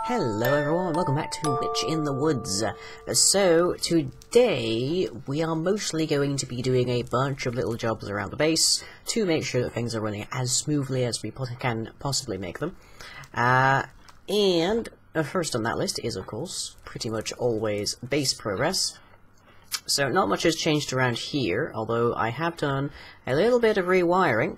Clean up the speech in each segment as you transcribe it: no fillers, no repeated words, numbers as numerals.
Hello everyone, welcome back to Witch in the Woods. So, today we are mostly going to be doing a bunch of little jobs around the base to make sure that things are running as smoothly as we can possibly make them. And first on that list is, of course, pretty much always base progress. So not much has changed around here, although I have done a little bit of rewiring.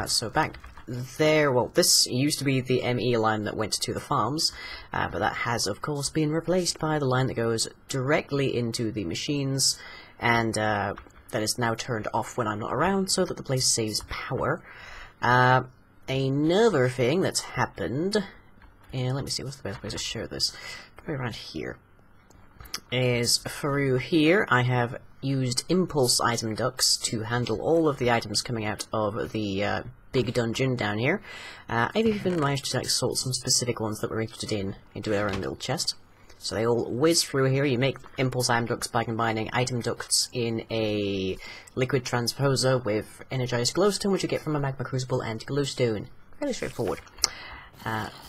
So back there, well, this used to be the ME line that went to the farms, but that has of course been replaced by the line that goes directly into the machines, and that is now turned off when I'm not around so that the place saves power. Another thing that's happened, and let me see, what's the best way to show this? Probably around here. Is through here I have used impulse item ducts to handle all of the items coming out of the big dungeon down here. I've even managed to sort some specific ones that we're interested in into their own little chest. So they all whiz through here. You make impulse item ducts by combining item ducts in a liquid transposer with energized glowstone, which you get from a magma crucible and glowstone. Fairly straightforward.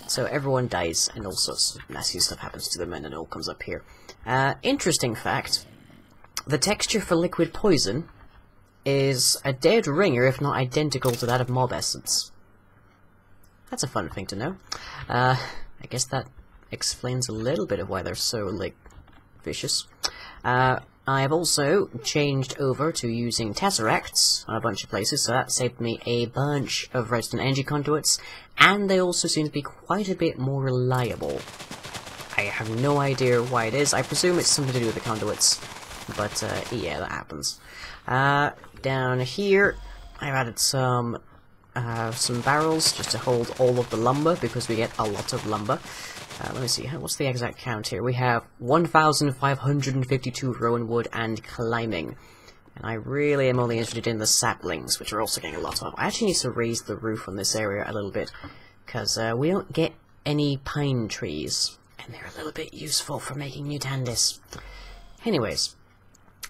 So everyone dies and all sorts of nasty stuff happens to them and it all comes up here. Interesting fact, the texture for liquid poison is a dead ringer, if not identical to that of mob essence. That's a fun thing to know. I guess that explains a little bit of why they're so, like, vicious. I have also changed over to using tesseracts on a bunch of places, so that saved me a bunch of redstone energy conduits, and they also seem to be quite a bit more reliable. I have no idea why it is. I presume it's something to do with the conduits, but yeah, that happens. Down here, I've added some barrels just to hold all of the lumber, because we get a lot of lumber. Let me see, what's the exact count here? We have 1,552 rowan wood and climbing. And I really am only interested in the saplings, which we're also getting a lot of. I actually need to raise the roof on this area a little bit, because we don't get any pine trees, and they're a little bit useful for making mutandis. Anyways,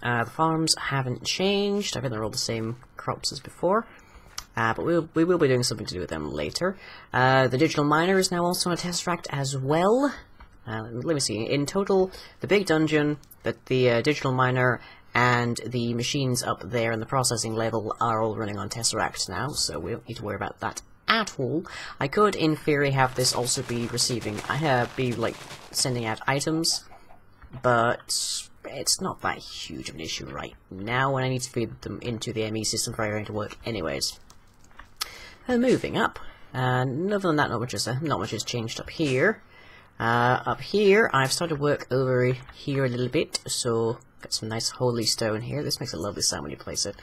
the farms haven't changed. I think they're all the same crops as before. But we will be doing something to do with them later. The digital miner is now also on a tesseract as well. Let me see. In total, the big dungeon, the digital miner, and the machines up there in the processing level are all running on tesseracts now, so we don't need to worry about that at all. I could, in theory, have this also be receiving, like, sending out items, but it's not that huge of an issue right now when I need to feed them into the ME system for everything to work anyways. Moving up, other than that, not much has changed up here. Up here, I've started work over here a little bit, so got some nice holy stone here. This makes a lovely sound when you place it.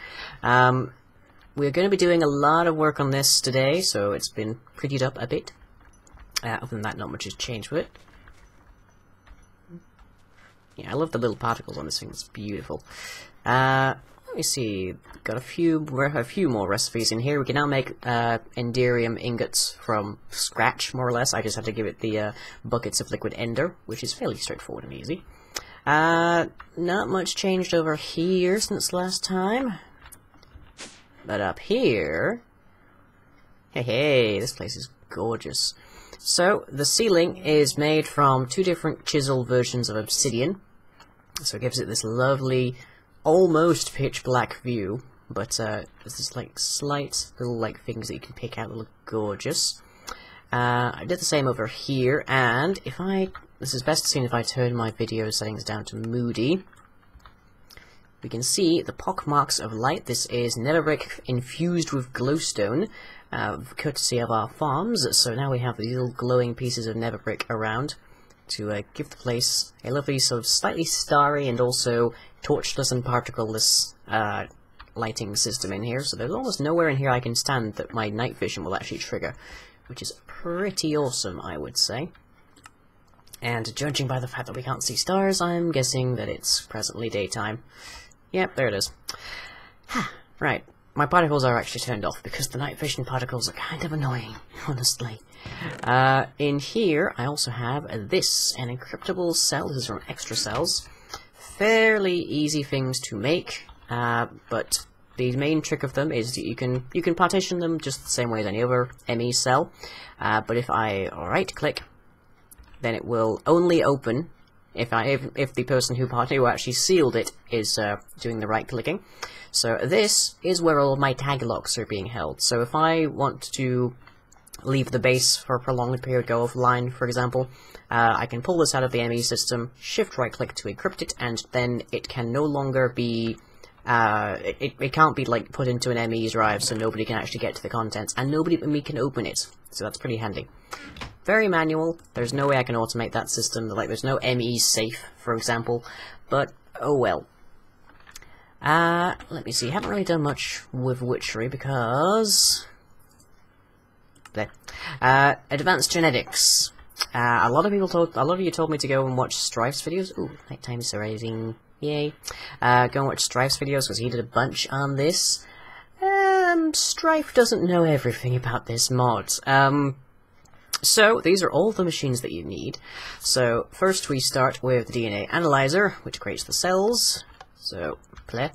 We're going to be doing a lot of work on this today, so it's been prettied up a bit. Other than that, not much has changed with it. Yeah, I love the little particles on this thing. It's beautiful. Let me see. Got a few more recipes in here. We can now make enderium ingots from scratch, more or less. I just had to give it the buckets of liquid ender, which is fairly straightforward and easy. Not much changed over here since last time. But up here, hey, this place is gorgeous. So, the ceiling is made from two different chisel versions of obsidian. So it gives it this lovely, almost pitch black view, but there's this like slight little like things that you can pick out that look gorgeous. I did the same over here, and this is best seen if I turn my video settings down to moody. We can see the pockmarks of light. This is nether brick infused with glowstone, courtesy of our farms. So now we have these little glowing pieces of nether brick around to give the place a lovely sort of slightly starry and also torchless and particleless lighting system in here. So there's almost nowhere in here I can stand that my night vision will actually trigger, which is pretty awesome, I would say. And judging by the fact that we can't see stars, I'm guessing that it's presently daytime. Yep, there it is. Right, my particles are actually turned off because the night vision particles are kind of annoying, honestly. In here, I also have this, an encryptable cell. This is from extra cells. Fairly easy things to make, but the main trick of them is that you can partition them just the same way as any other ME cell. But if I right-click then it will only open if the person who actually sealed it is doing the right clicking. So this is where all of my tag locks are being held. So if I want to leave the base for a prolonged period, go offline, for example, I can pull this out of the ME system, shift right click to encrypt it, and then it can no longer be it can't be like put into an ME drive, so nobody can actually get to the contents, and nobody but me can open it. So that's pretty handy. Very manual. There's no way I can automate that system. Like, there's no ME safe, for example. But oh well. Let me see. Haven't really done much with witchery because advanced genetics. A lot of you told me to go and watch Strife's videos. Ooh, nighttime is rising. Yay. Go and watch Strife's videos, because he did a bunch on this. Strife doesn't know everything about this mod. So, these are all the machines that you need. So, first we start with the DNA analyzer, which creates the cells. So, play.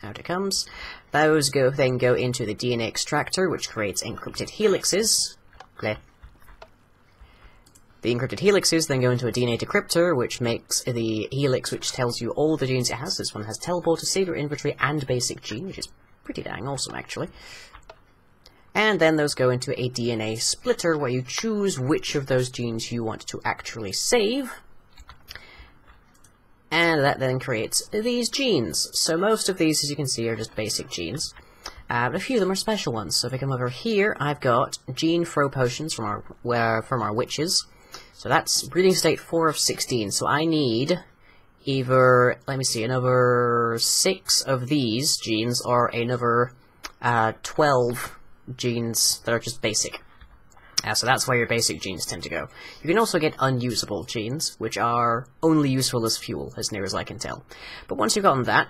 Out it comes. Those then go into the DNA extractor, which creates encrypted helixes. Play. The encrypted helixes then go into a DNA decryptor, which makes the helix which tells you all the genes it has. This one has teleporter, saver, inventory, and basic gene, which is pretty dang awesome, actually. And then those go into a DNA splitter, where you choose which of those genes you want to actually save. And that then creates these genes. So most of these, as you can see, are just basic genes. But a few of them are special ones. So if I come over here, I've got gene throw potions from our witches. So that's breeding state 4 of 16. So I need either, let me see, another 6 of these genes, or another 12 genes that are just basic. So that's where your basic genes tend to go. You can also get unusable genes, which are only useful as fuel, as near as I can tell. But once you've gotten that,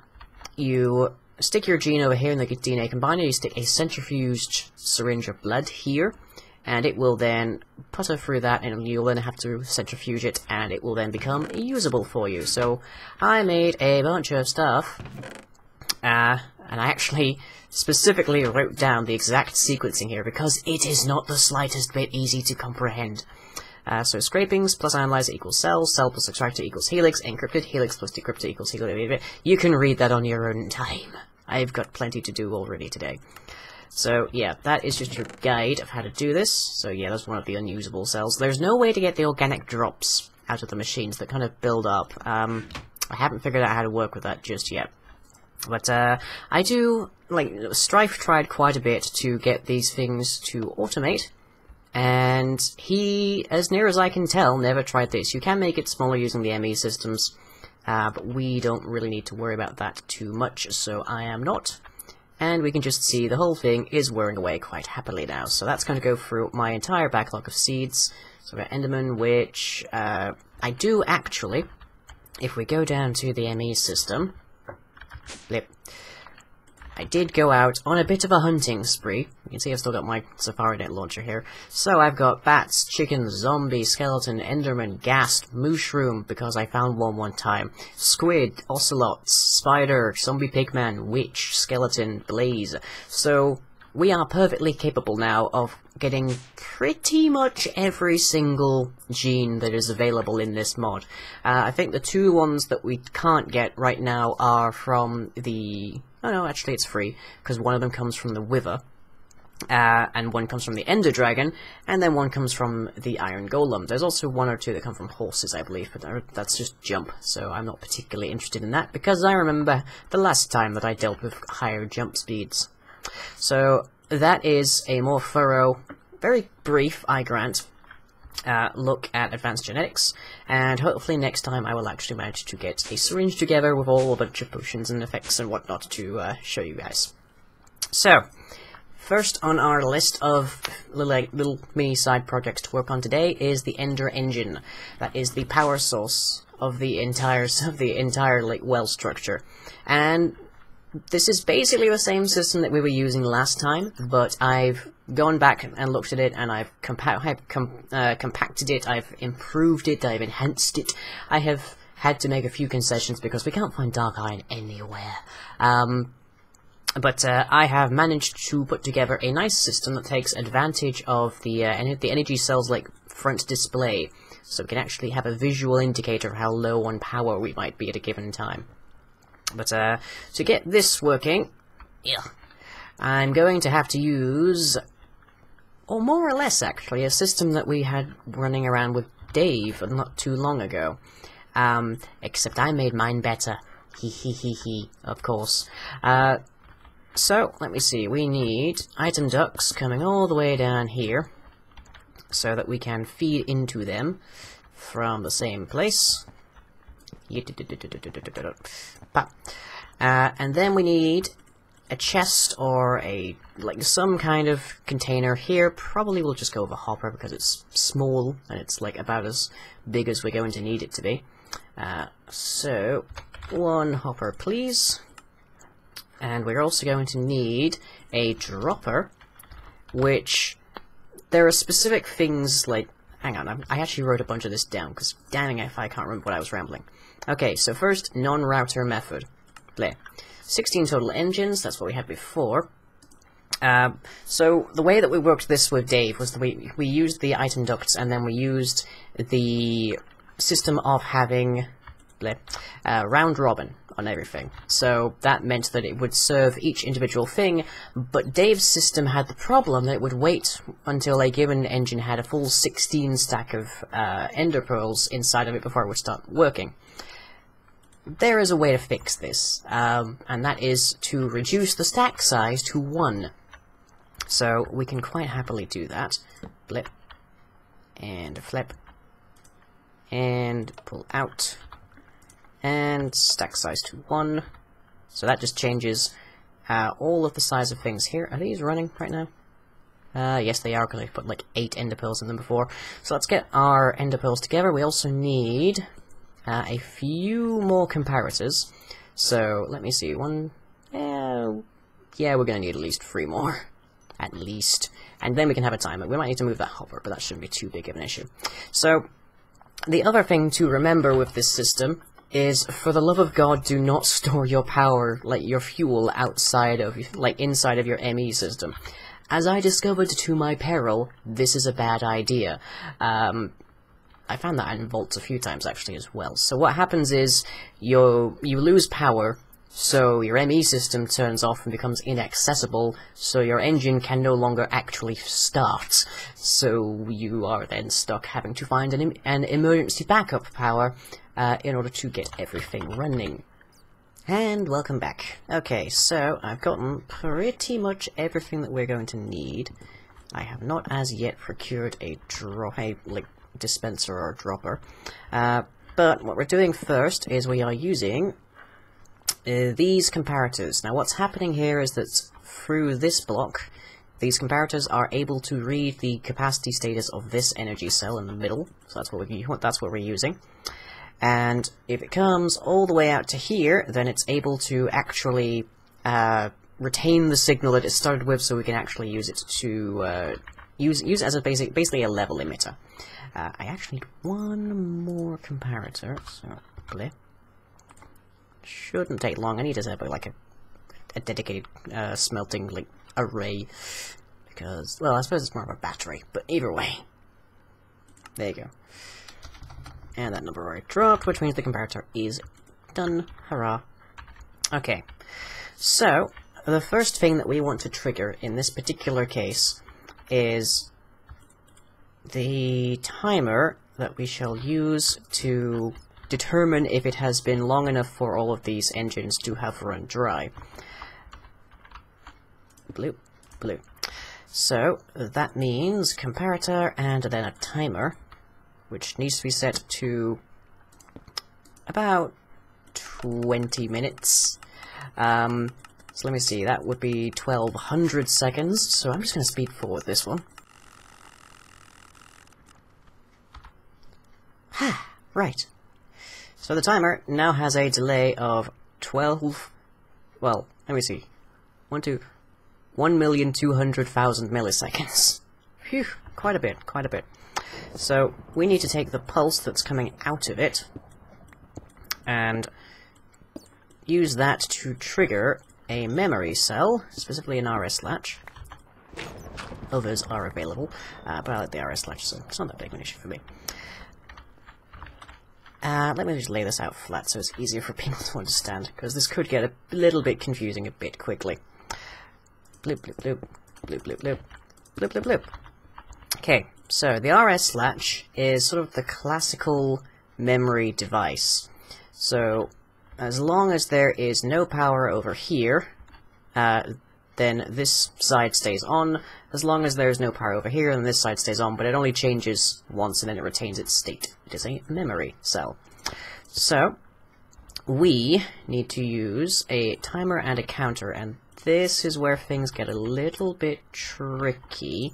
you stick your gene over here in the DNA combiner, you stick a centrifuged syringe of blood here, and it will then putter through that, and you'll then have to centrifuge it, and it will then become usable for you. So I made a bunch of stuff, and I actually specifically wrote down the exact sequencing here, because it is not the slightest bit easy to comprehend. So scrapings plus analyzer equals cells, cell plus extractor equals helix, encrypted helix plus decryptor equals helix. You can read that on your own time. I've got plenty to do already today. So yeah, that is just your guide of how to do this. So yeah, that's one of the unusable cells. There's no way to get the organic drops out of the machines that kind of build up. I haven't figured out how to work with that just yet. But I do, like, Strife tried quite a bit to get these things to automate, and he, as near as I can tell, never tried this. You can make it smaller using the ME systems, but we don't really need to worry about that too much, so I am not. And we can just see the whole thing is whirring away quite happily now. So that's going to go through my entire backlog of seeds. So we've got Enderman, which I do actually, if we go down to the ME system, blip, I did go out on a bit of a hunting spree. You can see I've still got my Safari Net launcher here. So I've got bats, chickens, zombie, skeleton, enderman, ghast, mushroom, because I found one time, squid, ocelots, spider, zombie pigman, witch, skeleton, blaze. So we are perfectly capable now of getting pretty much every single gene that is available in this mod. I think the two ones that we can't get right now are from the... Oh no, actually it's free, because one of them comes from the Wither, and one comes from the Ender Dragon, and then one comes from the Iron Golem. There's also one or two that come from horses, I believe, but that's just jump, so I'm not particularly interested in that, because I remember the last time that I dealt with higher jump speeds. So that is a more thorough, very brief, I grant, look at advanced genetics, and hopefully next time I will actually manage to get a syringe together with all a bunch of potions and effects and whatnot to show you guys. So, first on our list of little mini side projects to work on today is the Ender Engine. That is the power source of the entire like well structure, and this is basically the same system that we were using last time, but I've gone back and looked at it, and I've compacted it, I've improved it, I've enhanced it. I have had to make a few concessions because we can't find dark iron anywhere. But I have managed to put together a nice system that takes advantage of the energy cell's like front display, so we can actually have a visual indicator of how low on power we might be at a given time. But to get this working, I'm going to have to use, or more or less actually, a system that we had running around with Dave not too long ago. Except I made mine better. Of course. So, let me see, we need item ducts coming all the way down here, so that we can feed into them from the same place. And then we need a chest or some kind of container here. Probably we'll just go with a hopper because it's small and it's like about as big as we're going to need it to be. So, one hopper please. And we're also going to need a dropper, which there are specific things like... Hang on, I actually wrote a bunch of this down, because damn if I can't remember what I was rambling. Okay, so first, non-router method. Play. 16 total engines, that's what we had before. So the way that we worked this with Dave was that we used the item ducts, and then we used the system of having round robin on everything. So that meant that it would serve each individual thing, but Dave's system had the problem that it would wait until a given engine had a full 16 stack of ender pearls inside of it before it would start working. There is a way to fix this, and that is to reduce the stack size to 1. So we can quite happily do that. Blip. And flip. And pull out. And stack size to 1. So that just changes all of the size of things here. Are these running right now? Yes, they are, because I put like 8 ender pearls in them before. So let's get our ender pearls together. We also need a few more comparators. So let me see. Yeah, we're going to need at least 3 more. At least. And then we can have a timer. We might need to move that hopper, but that shouldn't be too big of an issue. So the other thing to remember with this system is, for the love of God, do not store your power, like your fuel, outside of, inside of your ME system. As I discovered to my peril, this is a bad idea. I found that in vaults a few times actually as well. So what happens is, you lose power, so your ME system turns off and becomes inaccessible, so your engine can no longer actually start. So you are then stuck having to find an emergency backup power in order to get everything running. And welcome back. Okay, so I've gotten pretty much everything that we're going to need. I have not as yet procured a dispenser or dropper. But what we're doing first is we are using these comparators. Now what's happening here is that through this block, these comparators are able to read the capacity status of this energy cell in the middle. So that's what we're using. And if it comes all the way out to here, then it's able to actually retain the signal that it started with, so we can actually use it to use as a basically a level emitter. I actually need one more comparator, so blip. Shouldn't take long. I need to set up like a dedicated smelting array, because, well, I suppose it's more of a battery, but either way. There you go. And that number already dropped, which means the comparator is done. Hurrah. Okay, so the first thing that we want to trigger in this particular case is the timer that we shall use to determine if it has been long enough for all of these engines to have run dry. Blue, blue. So that means comparator and then a timer, which needs to be set to about 20 minutes. So let me see, that would be 1200 seconds, so I'm just going to speed forward this one. Right. So the timer now has a delay of 12, well, let me see, 1,200,000 milliseconds. Phew, quite a bit, quite a bit. So we need to take the pulse that's coming out of it and use that to trigger a memory cell, specifically an RS latch. Others are available, but I like the RS latch, so it's not that big of an issue for me. Let me just lay this out flat so it's easier for people to understand, because this could get a little bit confusing a bit quickly. Bloop, bloop, bloop, bloop, bloop, bloop, bloop, bloop, bloop. Okay, so the RS latch is sort of the classical memory device. So, as long as there is no power over here, then this side stays on. As long as there's no power over here, then this side stays on, but it only changes once and then it retains its state. It is a memory cell. So, we need to use a timer and a counter, and this is where things get a little bit tricky,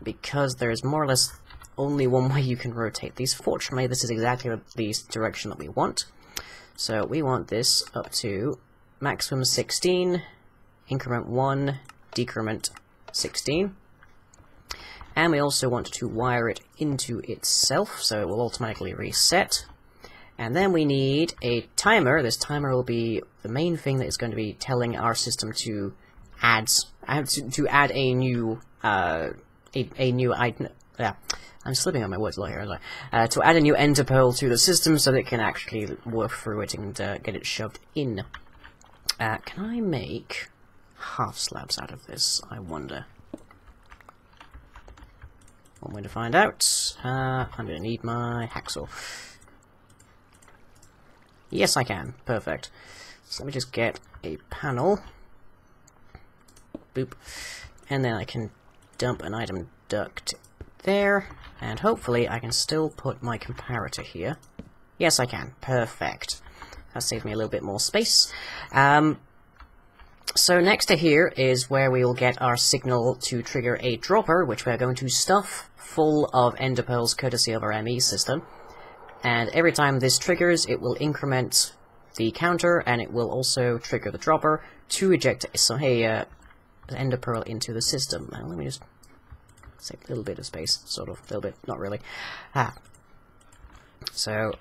because there's more or less only one way you can rotate these. Fortunately, this is exactly the direction that we want. So we want this up to maximum 16, increment 1, decrement 16. And we also want to wire it into itself, so it will automatically reset. And then we need a timer. This timer will be the main thing that is going to be telling our system to add a new item. Yeah, I'm slipping on my words a lot here, aren't I? To add a new ender pearl to the system so that it can actually work through it and get it shoved in. Can I make half slabs out of this, I wonder? One way to find out. I'm going to need my hacksaw. Yes, I can. Perfect. So let me just get a panel. Boop. And then I can dump an item duct there. And hopefully I can still put my comparator here. Yes, I can. Perfect. That saved me a little bit more space. So next to here is where we will get our signal to trigger a dropper, which we're going to stuff full of ender pearls courtesy of our ME system. And every time this triggers, it will increment the counter, and it will also trigger the dropper to eject a ender pearl into the system. Now, let me just save a little bit of space, sort of, a little bit, not really. So,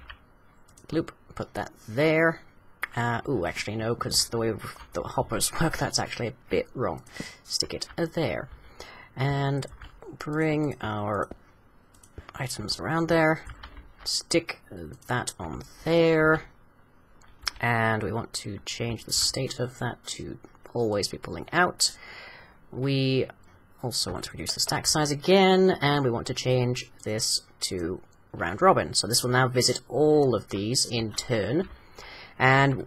bloop, put that there. Ooh, actually no, because the way the hoppers work, that's actually a bit wrong. Stick it there. And bring our items around there. Stick that on there. And we want to change the state of that to always be pulling out. We also want to reduce the stack size again, and we want to change this to round robin. So this will now visit all of these in turn. And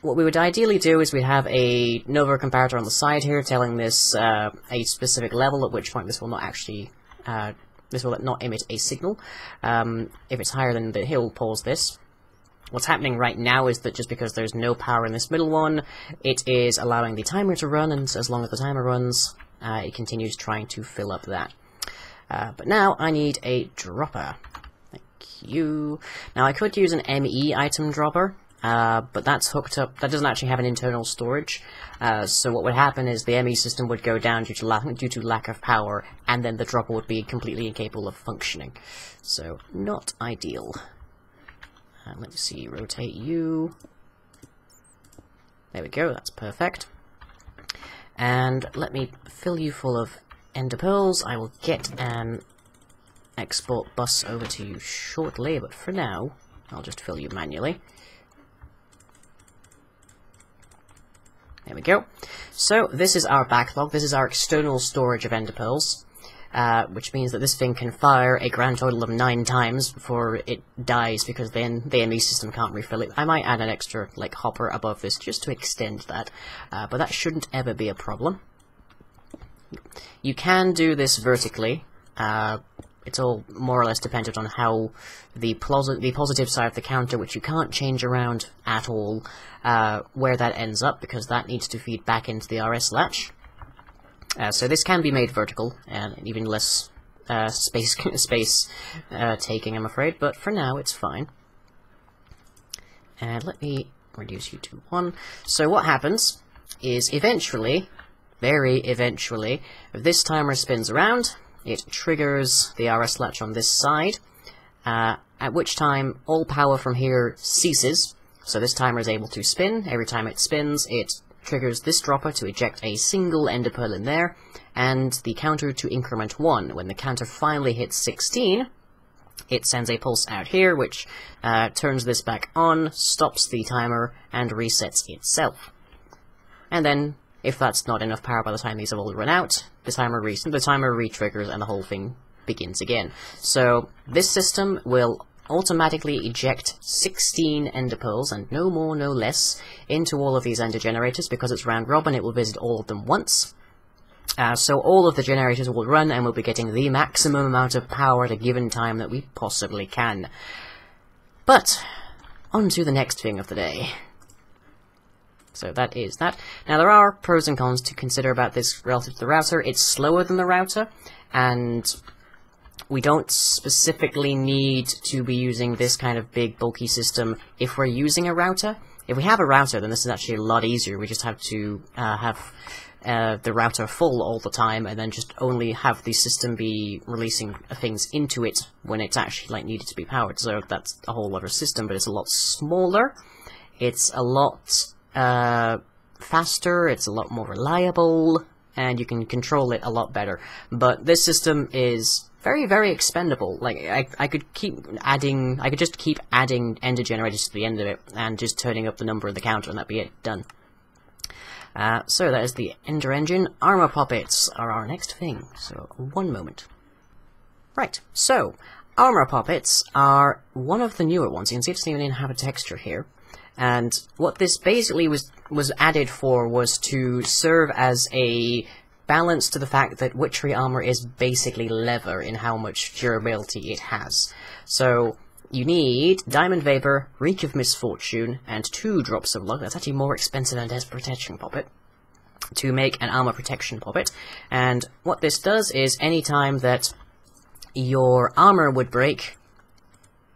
what we would ideally do is we have a Nova comparator on the side here telling this a specific level, at which point this will not actually, this will not emit a signal. If it's higher, then he'll pause this. What's happening right now is that just because there's no power in this middle one, it is allowing the timer to run, and as long as the timer runs, it continues trying to fill up that. But now I need a dropper. Thank you. Now I could use an ME item dropper, but that's hooked up, that doesn't actually have an internal storage, so what would happen is the ME system would go down due to lack of power, and then the dropper would be completely incapable of functioning. So, not ideal. Let me see, rotate you. There we go, that's perfect. And let me fill you full of ender pearls. I will get an export bus over to you shortly, but for now, I'll just fill you manually. There we go. So, this is our backlog. This is our external storage of ender pearls, which means that this thing can fire a grand total of 9 times before it dies, because then the ME system can't refill it. I might add an extra, like, hopper above this just to extend that, but that shouldn't ever be a problem. You can do this vertically. It's all more or less dependent on how the positive side of the counter, which you can't change around at all, where that ends up, because that needs to feed back into the RS latch. So this can be made vertical, and even less space taking, I'm afraid, but for now it's fine. And let me reduce you to 1. So what happens is eventually, very eventually, if this timer spins around, it triggers the RS latch on this side, at which time all power from here ceases, So this timer is able to spin. Every time it spins, it triggers this dropper to eject a single ender pearl in there, and the counter to increment 1. When the counter finally hits 16, it sends a pulse out here, which turns this back on, stops the timer, and resets itself. And then, if that's not enough power by the time these have all run out, the timer re-triggers and the whole thing begins again. So this system will automatically eject 16 ender pearls, and no more, no less, into all of these ender generators. Because it's round robin, it will visit all of them once. So all of the generators will run, and we'll be getting the maximum amount of power at a given time that we possibly can. But, on to the next thing of the day. So that is that. Now there are pros and cons to consider about this relative to the router. It's slower than the router, and we don't specifically need to be using this kind of big, bulky system if we're using a router. If we have a router, then this is actually a lot easier. We just have to have the router full all the time, and then just only have the system be releasing things into it when it's actually like needed to be powered. So that's a whole other system, but it's a lot smaller. It's a lot faster. It's a lot more reliable, and you can control it a lot better. But this system is very, very expendable. Like, I could just keep adding ender generators to the end of it, and just turning up the number of the counter, and that'd be it. Done. So that is the Ender Engine. Armor Puppets are our next thing. So, one moment. Right, so, Armor Puppets are one of the newer ones. You can see it doesn't even have a texture here. And what this basically was added for was to serve as a balance to the fact that witchery armor is basically leather in how much durability it has. So you need Diamond Vapor, Reek of Misfortune, and 2 drops of luck. That's actually more expensive than Death Protection Puppet to make an armor protection puppet. And what this does is any time that your armor would break,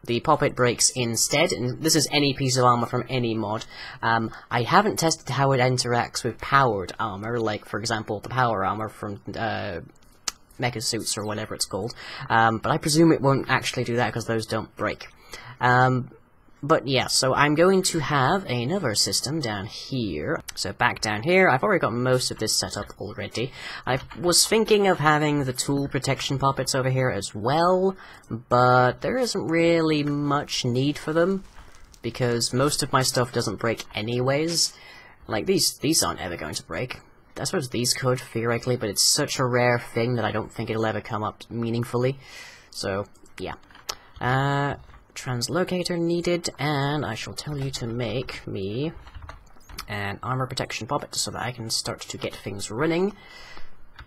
the puppet breaks instead, and this is any piece of armor from any mod. I haven't tested how it interacts with powered armor, like, for example, the power armor from Mecha Suits or whatever it's called, but I presume it won't actually do that because those don't break. But yeah, so I'm going to have another system down here. So back down here, I've already got most of this set up already. I was thinking of having the tool protection puppets over here as well, but there isn't really much need for them, because most of my stuff doesn't break anyways. Like, these aren't ever going to break. I suppose these could, theoretically, but it's such a rare thing that I don't think it'll ever come up meaningfully. So, yeah. Translocator needed, and I shall tell you to make me an armor protection puppet so that I can start to get things running.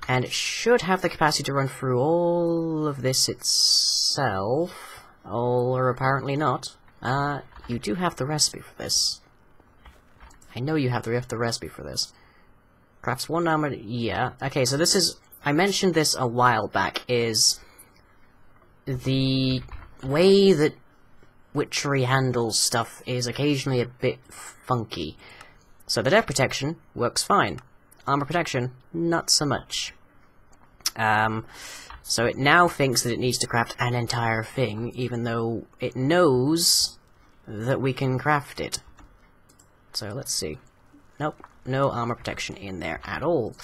And it should have the capacity to run through all of this itself, or apparently not. You do have the recipe for this. I know you have the recipe for this. Perhaps 1 armor, yeah. Okay, so this is, I mentioned this a while back, is the way that witchery handles stuff is occasionally a bit funky. So the Death Protection works fine. Armor Protection, not so much. So it now thinks that it needs to craft an entire thing, even though it knows that we can craft it. So let's see. Nope, no armor protection in there at all.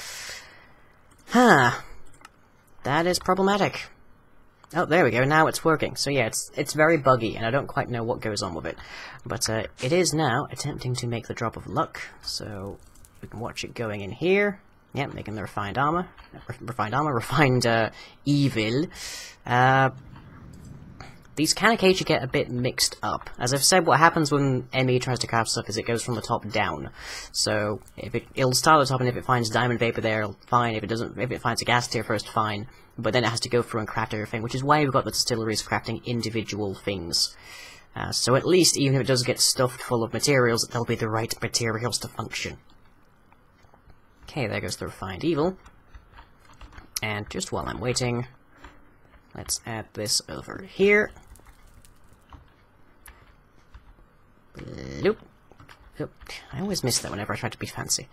Huh. That is problematic. Oh, there we go, now it's working. So yeah, it's very buggy, and I don't quite know what goes on with it. But it is now attempting to make the drop of luck, so we can watch it going in here. Yep, making the refined evil. These can occasionally get a bit mixed up. As I've said, what happens when ME tries to craft stuff is it goes from the top down. So if it'll start at the top, and if it finds diamond vapor there, fine. If it finds a gas tier first, fine. But then it has to go through and craft everything, which is why we've got the distilleries crafting individual things. So at least, even if it does get stuffed full of materials, there'll be the right materials to function. Okay, there goes the refined evil. And just while I'm waiting, let's add this over here. Bloop. Oop. I always miss that whenever I try to be fancy.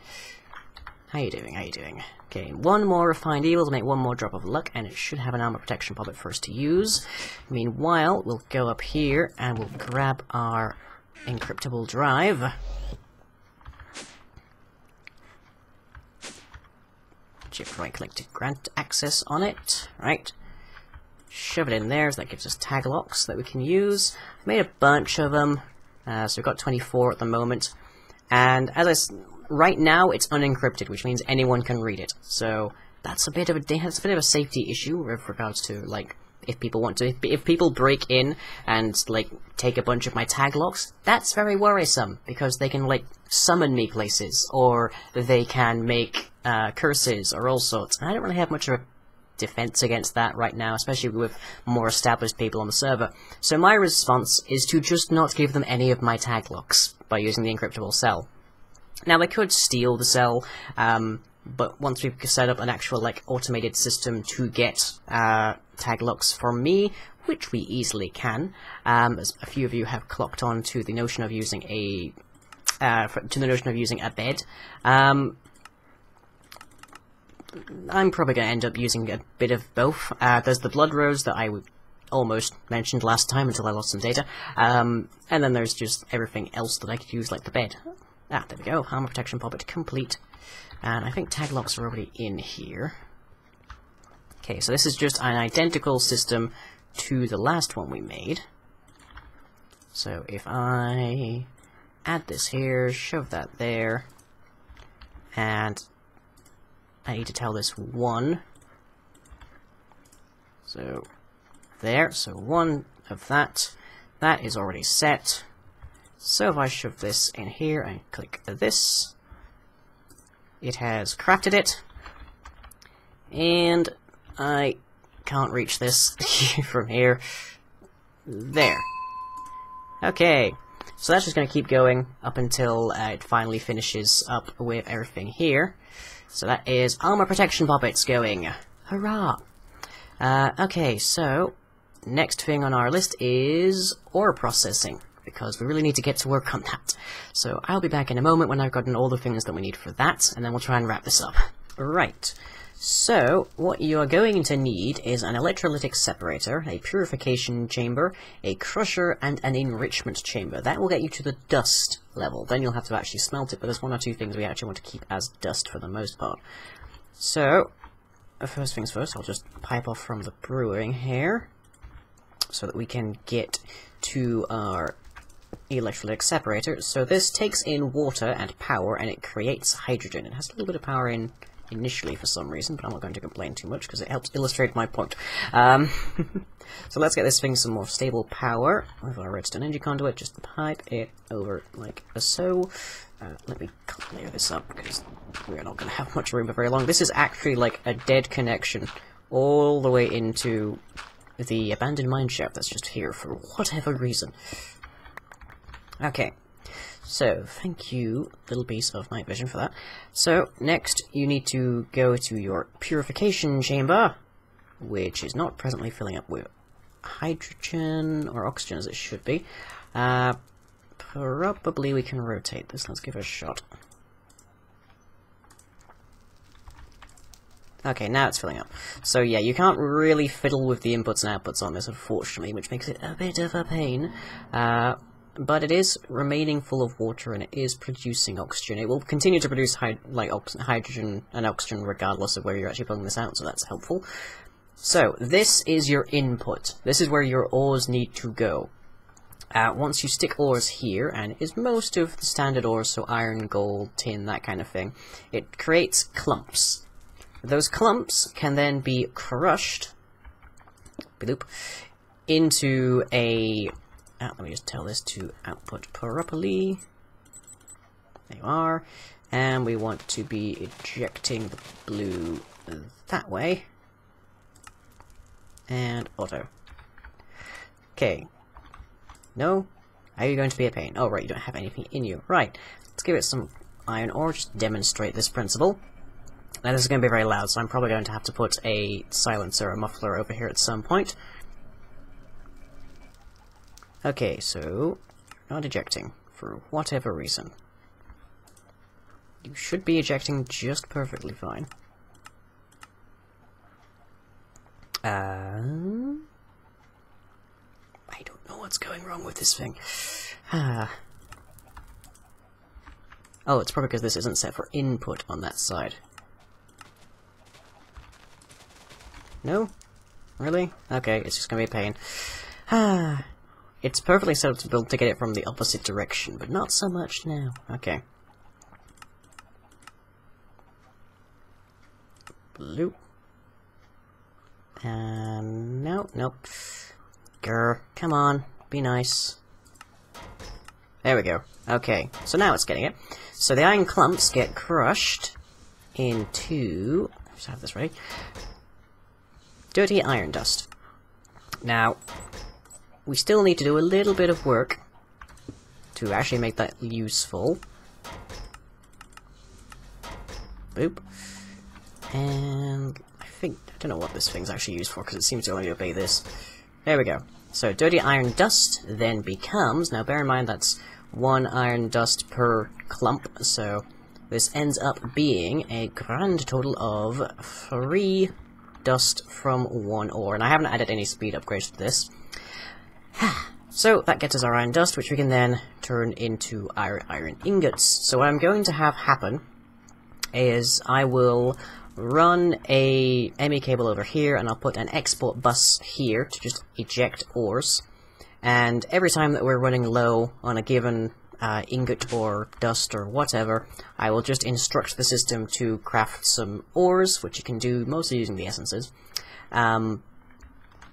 How you doing? How you doing? Okay, 1 more refined evil to make 1 more drop of luck, and it should have an armor protection puppet first to use. Meanwhile, we'll go up here and we'll grab our encryptable drive. Shift right click to grant access on it. Right. Shove it in there, so that gives us tag locks that we can use. I've made a bunch of them, so we've got 24 at the moment. And as right now it's unencrypted, which means anyone can read it. So that's a bit of a safety issue with regards to like if people break in and like take a bunch of my tag locks. That's very worrisome because they can like summon me places, or they can make curses or all sorts. And I don't really have much of a defense against that right now, especially with more established people on the server. So my response is to just not give them any of my tag locks by using the encryptable cell. Now they could steal the cell, but once we've set up an actual like automated system to get tag locks from me, which we easily can, as a few of you have clocked on to the notion of using a bed. I'm probably going to end up using a bit of both. There's the blood rose that I almost mentioned last time until I lost some data, and then there's just everything else that I could use, like the bed. Ah, there we go, armor protection poppet complete. And I think tag locks are already in here. Okay, so this is just an identical system to the last one we made. So if I add this here, shove that there, and I need to tell this 1. So, there. So 1 of that. That is already set. So if I shove this in here and click this, it has crafted it. And I can't reach this from here. There. Okay. So that's just going to keep going up until it finally finishes up with everything here. So that is armor protection poppets going. Hurrah! Okay, so next thing on our list is ore processing, because we really need to get to work on that. So I'll be back in a moment when I've gotten all the things that we need for that, and then we'll try and wrap this up. Right. So, what you are going to need is an electrolytic separator, a purification chamber, a crusher, and an enrichment chamber. That will get you to the dust level. Then you'll have to actually smelt it, but there's 1 or 2 things we actually want to keep as dust for the most part. So, first things first, I'll just pipe off from the brewing here, so that we can get to our electrolytic separator. So this takes in water and power, and it creates hydrogen. It has a little bit of power in initially for some reason, but I'm not going to complain too much because it helps illustrate my point. So let's get this thing some more stable power with our redstone energy conduit. Just pipe it over like so. Let me clear this up because we're not going to have much room for very long. This is actually like a dead connection all the way into the abandoned mineshaft that's just here for whatever reason. Okay. So, thank you, little piece of night vision, for that. So, next, you need to go to your purification chamber, which is not presently filling up with hydrogen, or oxygen as it should be. Probably we can rotate this. Let's give it a shot. Okay, now it's filling up. So yeah, you can't really fiddle with the inputs and outputs on this, unfortunately, which makes it a bit of a pain. But it is remaining full of water, and it is producing oxygen. It will continue to produce hydrogen and oxygen regardless of where you're actually pulling this out, so that's helpful. So, this is your input. This is where your ores need to go. Once you stick ores here, and it is most of the standard ores, so iron, gold, tin, that kind of thing, it creates clumps. Those clumps can then be crushed into a... let me just tell this to output properly. There you are. And we want to be ejecting the blue that way. And auto. Okay. No? Are you going to be a pain? Oh, right, you don't have anything in you. Right. Let's give it some iron ore, just to demonstrate this principle. Now, this is going to be very loud, so I'm probably going to have to put a silencer, a muffler over here at some point. Okay, so, not ejecting, for whatever reason. You should be ejecting just perfectly fine. I don't know what's going wrong with this thing. Oh, it's probably because this isn't set for input on that side. No? Really? Okay, it's just gonna be a pain. It's perfectly sensible to get it from the opposite direction, but not so much now. Okay. Bloop. No, nope. Grr, come on, be nice. There we go. Okay, so now it's getting it. So the iron clumps get crushed into... Let's have this ready. Dirty iron dust. Now, we still need to do a little bit of work to actually make that useful. Boop. And I don't know what this thing's actually used for, because it seems to only obey this. There we go. So dirty iron dust then becomes, now bear in mind that's 1 iron dust per clump, so this ends up being a grand total of 3 dust from 1 ore, and I haven't added any speed upgrades to this. So that gets us our iron dust, which we can then turn into iron ingots. So what I'm going to have happen is I will run a ME cable over here, and I'll put an export bus here to just eject ores. And every time that we're running low on a given ingot or dust or whatever, I will just instruct the system to craft some ores, which you can do mostly using the essences, in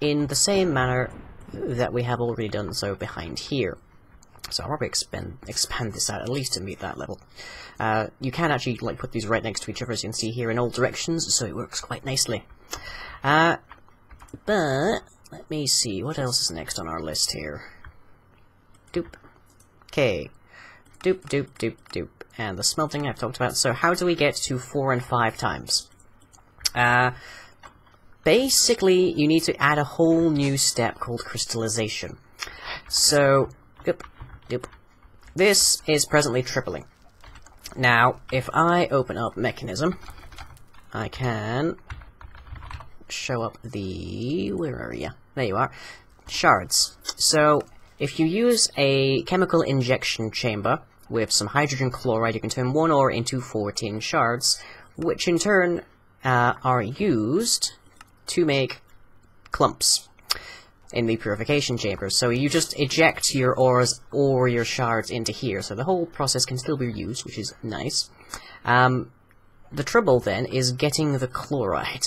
the same manner that we have already done so behind here. So I'll probably expand this out at least to meet that level. You can actually like put these right next to each other, as you can see here, in all directions, so it works quite nicely. But let me see, what else is next on our list here? Doop. Okay. Doop, doop, doop, doop. And the smelting I've talked about. So how do we get to 4 and 5 times? Basically, you need to add a whole new step called crystallization. So, doop, doop. This is presently tripling. Now, if I open up Mekanism, I can show up the... where are you? There you are. Shards. So, if you use a chemical injection chamber with some hydrogen chloride, you can turn 1 ore into 14 shards, which in turn are used to make clumps in the purification chamber. So you just eject your ores or your shards into here, so the whole process can still be used, which is nice. The trouble then is getting the chloride.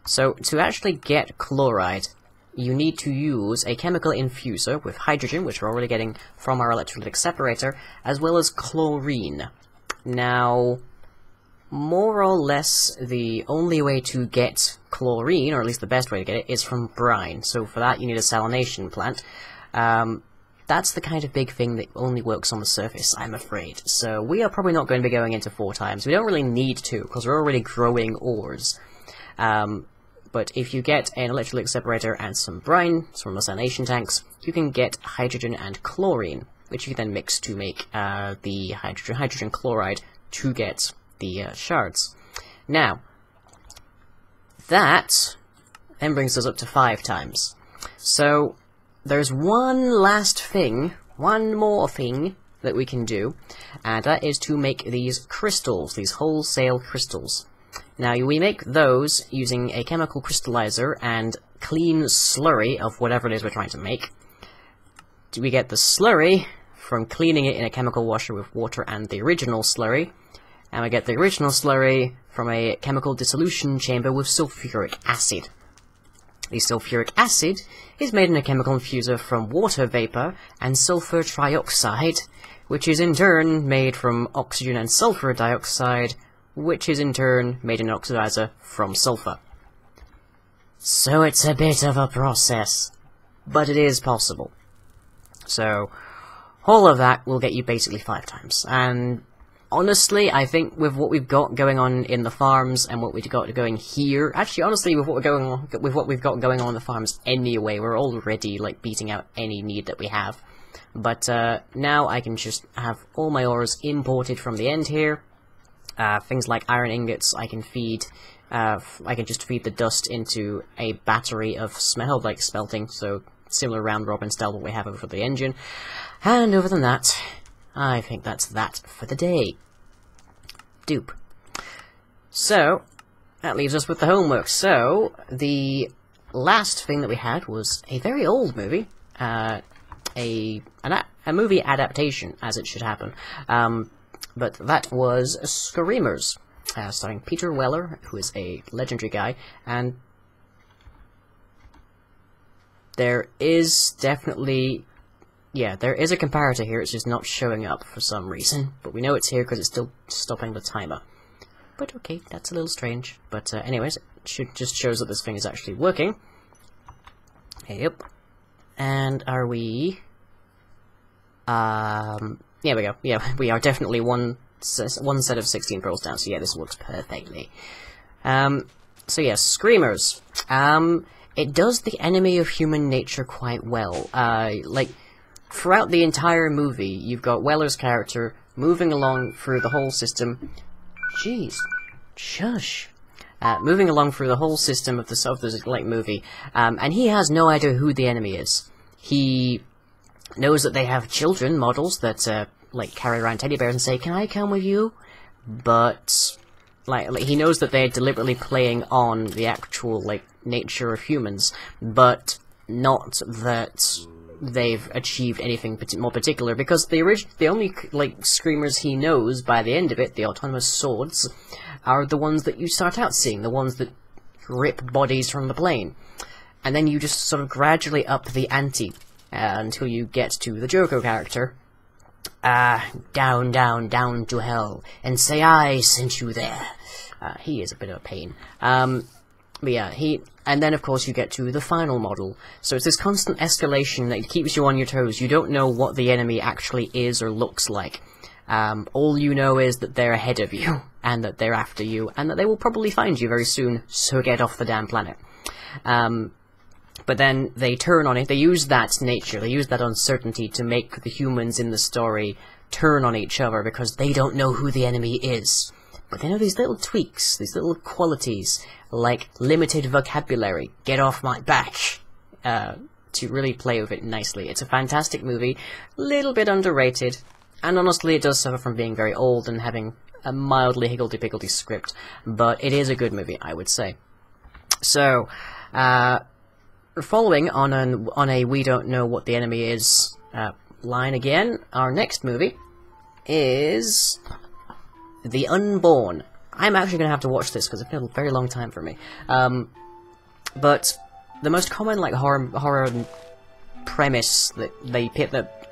So to actually get chloride, you need to use a chemical infuser with hydrogen, which we're already getting from our electrolytic separator, as well as chlorine. Now, more or less, the only way to get chlorine, or at least the best way to get it, is from brine. So for that, you need a salination plant. That's the kind of big thing that only works on the surface, I'm afraid. So we are probably not going to be going into 4 times. We don't really need to, because we're already growing ores. But if you get an electrolytic separator and some brine from the salination tanks, you can get hydrogen and chlorine, which you can then mix to make the hydrogen chloride to get the shards. Now, that then brings us up to 5 times. So, there's one more thing that we can do, and that is to make these crystals, these wholesale crystals. Now, we make those using a chemical crystallizer and clean slurry of whatever it is we're trying to make. We get the slurry from cleaning it in a chemical washer with water and the original slurry, and we get the original slurry from a chemical dissolution chamber with sulfuric acid. The sulfuric acid is made in a chemical infuser from water vapor and sulfur trioxide, which is in turn made from oxygen and sulfur dioxide, which is in turn made in an oxidizer from sulfur. So it's a bit of a process, but it is possible. So, all of that will get you basically 5 times, and honestly, I think with what we've got going on in the farms and what we've got going here, actually, honestly, with what we've got going on in the farms anyway, we're already like beating out any need that we have. But now I can just have all my ores imported from the end here. Things like iron ingots, I can feed. I can just feed the dust into a battery of like smelting, so similar round robin style what we have over the engine. And other than that, I think that's that for the day. Dupe. So, that leaves us with the homework. So, the last thing that we had was a very old movie. A movie adaptation, as it should happen. But that was Screamers, starring Peter Weller, who is a legendary guy, and there is definitely... yeah, there is a comparator here, it's just not showing up for some reason. But we know it's here because it's still stopping the timer. But okay, that's a little strange. But anyways, it just shows that this thing is actually working. Yep. And are we... yeah, we go. Yeah, we are definitely one set of 16 pearls down, so yeah, this works perfectly. So yeah, Screamers. It does the enemy of human nature quite well. Like, throughout the entire movie, you've got Weller's character moving along through the whole system. Jeez. Shush. Moving along through the whole system of the like, movie, and he has no idea who the enemy is. He knows that they have children models that, like, carry around teddy bears and say, "Can I come with you?" But, like he knows that they're deliberately playing on the actual, like, nature of humans, but not that they've achieved anything more particular, because the only, like, Screamers he knows by the end of it, the autonomous swords, are the ones that you start out seeing, the ones that rip bodies from the plane. And then you just sort of gradually up the ante, until you get to the Joko character. Down, down, down to hell, and say I sent you there. He is a bit of a pain. But yeah, and then of course you get to the final model. So it's this constant escalation that keeps you on your toes. You don't know what the enemy actually is or looks like. All you know is that they're ahead of you, and that they're after you, and that they will probably find you very soon, so get off the damn planet. But then they turn on it, they use that nature, they use that uncertainty to make the humans in the story turn on each other, because they don't know who the enemy is. But they know these little tweaks, these little qualities, like limited vocabulary, get off my back, to really play with it nicely. It's a fantastic movie, a little bit underrated, and honestly it does suffer from being very old and having a mildly higgledy-piggledy script, but it is a good movie, I would say. So, following on a we don't know what the enemy is line again, our next movie is The Unborn. I'm actually going to have to watch this because it's been a very long time for me. But the most common, like, horror premise that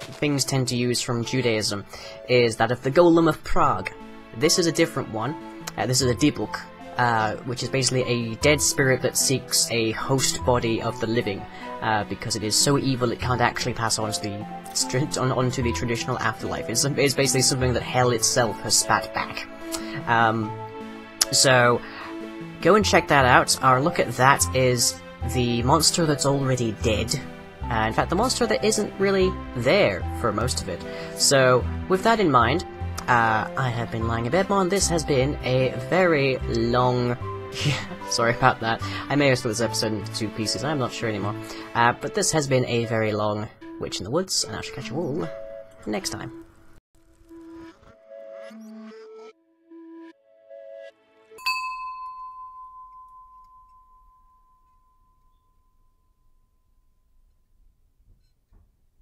things tend to use from Judaism is that of the Golem of Prague. This is a different one. This is a dibuk, which is basically a dead spirit that seeks a host body of the living, because it is so evil it can't actually pass on onto the traditional afterlife. It's basically something that hell itself has spat back. So, go and check that out. Our look at that is the monster that's already dead. In fact, the monster that isn't really there for most of it. So, with that in mind, I have been lying abedmon. This has been a very long... sorry about that. I may have split this episode into 2 pieces, I'm not sure anymore. But this has been a very long Witch in the Woods, and I shall catch you all next time.